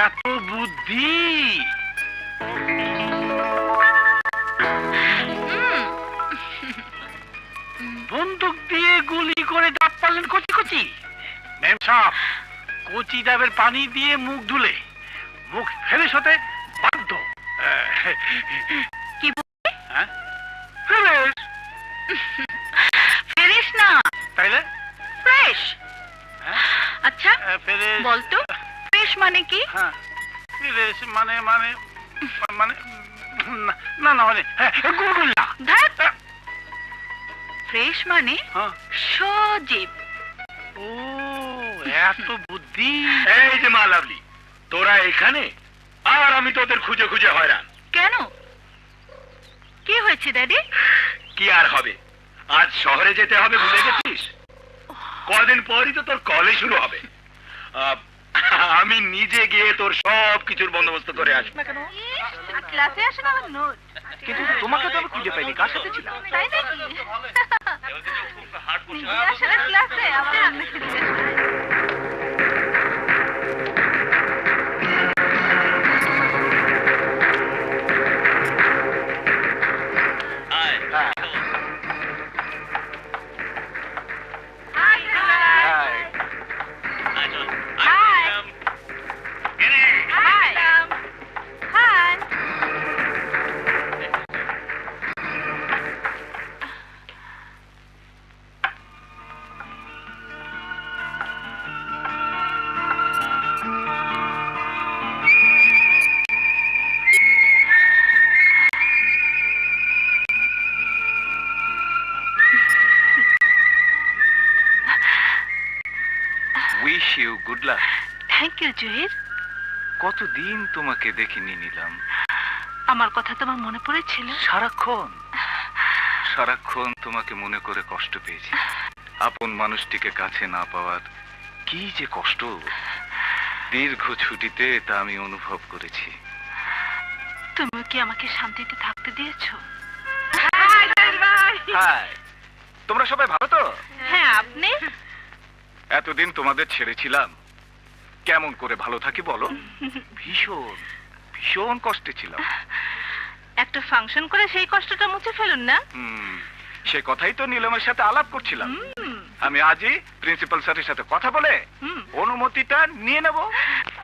এত বুদ্ধি! বন্দুক দিয়ে গুলি করে দাঁত পারলেন কচি কচি। ম্যাম সাহেব, কচি ডাবের পানি দিয়ে মুখ ধুলে মুখ ফ্রেশ হতে বাধ্য। কি বললি? হ্যাঁ, ফ্রেশ। ফ্রেশ না, তাইলে ফ্রেশ। হ্যাঁ, আচ্ছা ফ্রেশ বলতো ফ্রেশ মানে কি? হ্যাঁ, ফ্রেশ মানে মানে মানে না না মানে হ্যাঁ, গুলগুল্লা। ধ্যাৎ, ফ্রেশ মানে হ্যাঁ। সজীব। ও, এত বুদ্ধি! এই যে মা লাভলি, তোরা এখানে আর আমি তোদের খুঁজে খুঁজে হয়রান। কেন, কি হয়েছে ড্যাডি? কি আর হবে, আজ শহরে যেতে হবে, ভুলে গেছিস? কদিন পরই তো তোর কলেজ শুরু হবে। আমি নিজে গিয়ে তোর সব কিছুর বন্দোবস্ত করে আসবো। ক্লাসে আসে না আমার নোট। কিন্তু তোমাকে তো আমি খুঁজে পাইনি, কার সাথে ছিলাম? তাই নাকি? নিজে আসে না ক্লাসে, আবার অন্যকে জিজ্ঞেস করে। Wish you good luck. Thank you Zahir. কতদিন তোমাকে দেখিনি নিলাম। আমার কথা তোমার মনে পড়েছিল? সারাক্ষণ সারাক্ষণ তোমাকে মনে করে কষ্ট পেয়েছি। আপন মানুষটিকে কাছে না পাওয়ার কি যে কষ্ট, দীর্ঘ ছুটিতে তা আমি অনুভব করেছি। তুমি কি আমাকে শান্তিতে থাকতে দিয়েছো? হাই, তোমরা সবাই ভালো তো? হ্যাঁ, আপনি? এতদিন তোমাদের ছেড়েছিলাম, কেমন করে ভালো থাকি বলো? ভীষণ ভীষণ কষ্টে ছিলাম। একটা ফাংশন করে সেই কষ্টটা মুছে ফেলুন না। সে কথাই তো নীলমের সাথে আলাপ করছিলাম। আমি আজই প্রিন্সিপাল স্যারের সাথে কথা বলে অনুমতিটা নিয়ে নেব।